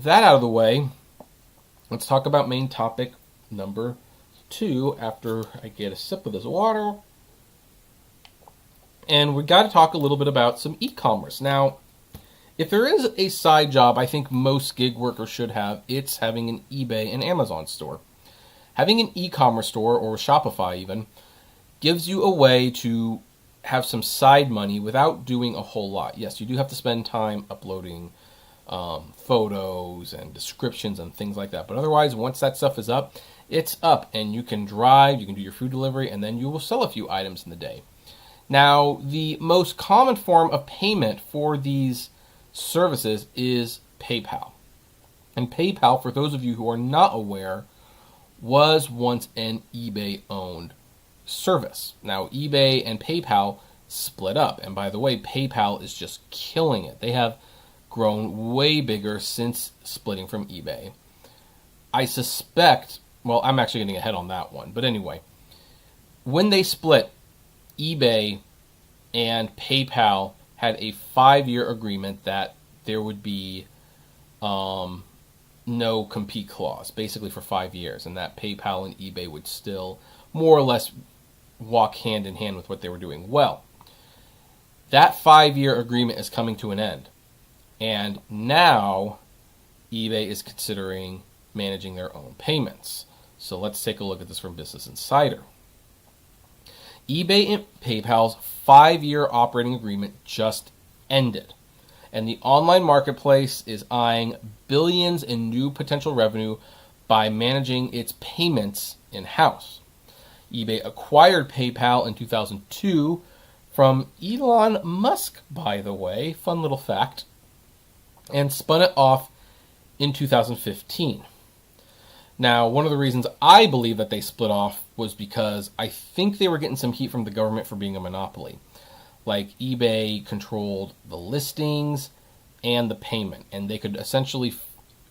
that out of the way, let's talk about main topic number 2 after I get a sip of this water. And we got to talk a little bit about some e-commerce. Now, if there is a side job I think most gig workers should have, it's having an eBay and Amazon store. Having an e-commerce store, or Shopify even, gives you a way to have some side money without doing a whole lot. Yes, you do have to spend time uploading photos and descriptions and things like that. But otherwise, once that stuff is up, it's up. And you can drive, you can do your food delivery, and then you will sell a few items in the day. Now, the most common form of payment for these services is PayPal. And PayPal, for those of you who are not aware, was once an eBay-owned service. Now, eBay and PayPal split up. And by the way, PayPal is just killing it. They have grown way bigger since splitting from eBay. I suspect, well, I'm actually getting ahead on that one. But anyway, when they split, eBay and PayPal had a 5-year agreement that there would be no compete clause, basically for 5 years, and that PayPal and eBay would still more or less walk hand in hand with what they were doing. Well, that 5-year agreement is coming to an end, and now eBay is considering managing their own payments. So let's take a look at this from Business Insider. eBay and PayPal's 5-year operating agreement just ended, and the online marketplace is eyeing billions in new potential revenue by managing its payments in-house. eBay acquired PayPal in 2002 from Elon Musk, by the way, fun little fact, and spun it off in 2015. Now, one of the reasons I believe that they split off was because I think they were getting some heat from the government for being a monopoly. Like, eBay controlled the listings and the payment, and they could essentially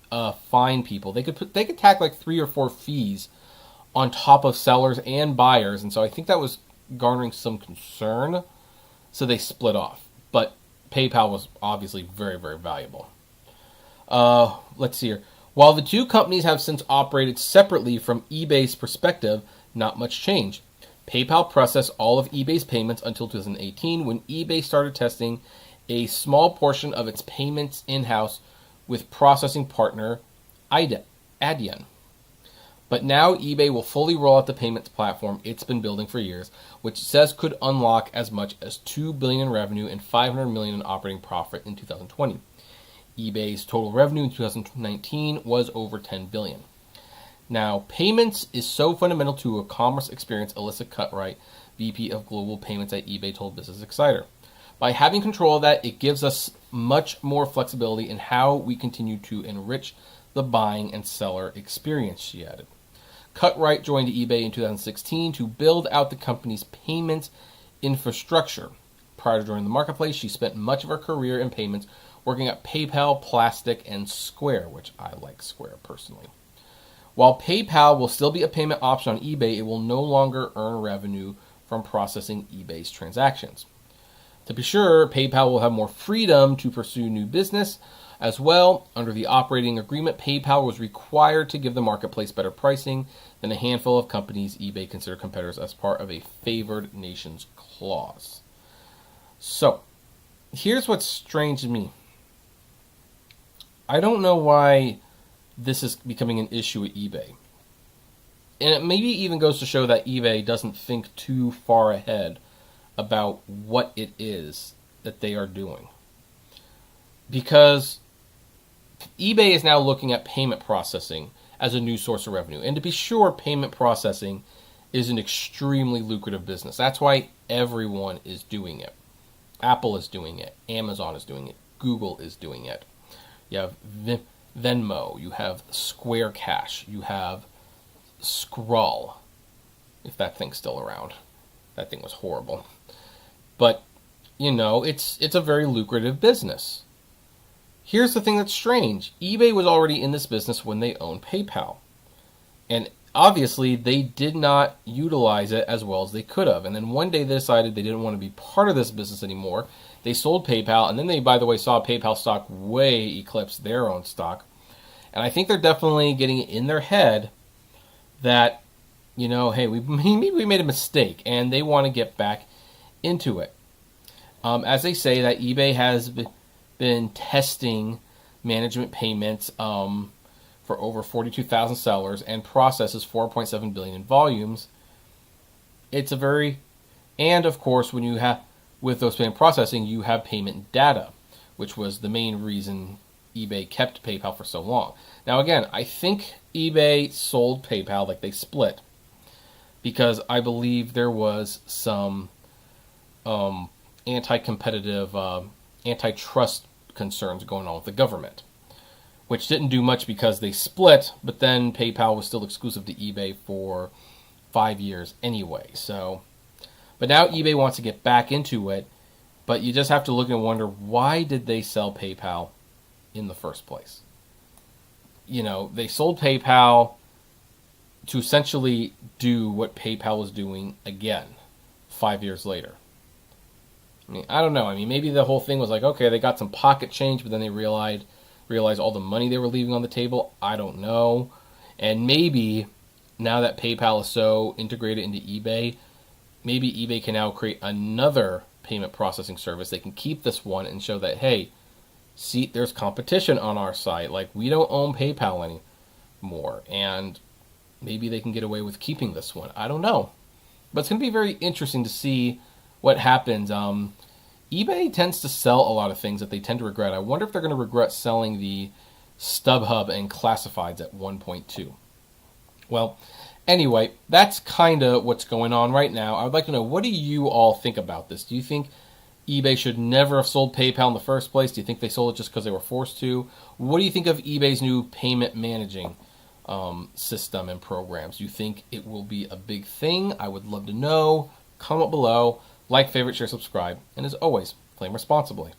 fine people. They could tack like 3 or 4 fees on top of sellers and buyers, and so I think that was garnering some concern, so they split off. But PayPal was obviously very, very valuable. Let's see here. While the two companies have since operated separately from eBay's perspective, not much change. PayPal processed all of eBay's payments until 2018, when eBay started testing a small portion of its payments in-house with processing partner Adyen. But now eBay will fully roll out the payments platform it's been building for years, which it says could unlock as much as $2 billion in revenue and $500 million in operating profit in 2020. eBay's total revenue in 2019 was over $10 billion. Now, payments is so fundamental to a commerce experience, Alyssa Cutright, VP of Global Payments at eBay, told Business Insider. By having control of that, it gives us much more flexibility in how we continue to enrich the buying and seller experience, she added. Cutright joined eBay in 2016 to build out the company's payments infrastructure. Prior to joining the marketplace, she spent much of her career in payments working at PayPal, Plastic, and Square, which I like Square personally. While PayPal will still be a payment option on eBay, it will no longer earn revenue from processing eBay's transactions. To be sure, PayPal will have more freedom to pursue new business as well. Under the operating agreement, PayPal was required to give the marketplace better pricing than a handful of companies eBay considered competitors as part of a favored nations clause. So, here's what's strange to me. I don't know why this is becoming an issue at eBay. And it maybe even goes to show that eBay doesn't think too far ahead about what it is that they are doing. Because eBay is now looking at payment processing as a new source of revenue. And to be sure, payment processing is an extremely lucrative business. That's why everyone is doing it. Apple is doing it. Amazon is doing it. Google is doing it. You have Venmo. You have Square Cash. You have Scroll, if that thing's still around. That thing was horrible. But, you know, it's a very lucrative business. Here's the thing that's strange. eBay was already in this business when they owned PayPal. And obviously, they did not utilize it as well as they could have. And then one day they decided they didn't want to be part of this business anymore. They sold PayPal, and then they, by the way, saw PayPal stock way eclipse their own stock. And I think they're definitely getting it in their head that, hey, maybe we made a mistake, and they want to get back into it. As they say, that eBay has been testing management payments for over 42,000 sellers and processes 4.7 billion in volumes. It's and of course, when you have, with those payment processing, you have payment data, which was the main reason eBay kept PayPal for so long. Now, again, I think eBay sold PayPal, like they split, because I believe there was some anti-competitive, antitrust concerns going on with the government, which didn't do much because they split, but then PayPal was still exclusive to eBay for 5 years anyway. But now eBay wants to get back into it, but you just have to look and wonder, why did they sell PayPal in the first place? They sold PayPal to essentially do what PayPal was doing again 5 years later. I don't know. Maybe the whole thing was like, okay, they got some pocket change, but then they realized all the money they were leaving on the table. I don't know. And maybe now that PayPal is so integrated into eBay, maybe eBay can now create another payment processing service. They can keep this one and show that, hey, see, there's competition on our site. Like, we don't own PayPal anymore. And maybe they can get away with keeping this one. I don't know. But it's going to be very interesting to see what happens. eBay tends to sell a lot of things that they tend to regret. I wonder if they're going to regret selling the StubHub and Classifieds at 1.2. Well, anyway, that's kind of what's going on right now. I would like to know, what do you all think about this? Do you think eBay should never have sold PayPal in the first place? Do you think they sold it just because they were forced to? What do you think of eBay's new payment managing system and programs? Do you think it will be a big thing? I would love to know. Comment below. Like, favorite, share, subscribe. And as always, claim responsibly.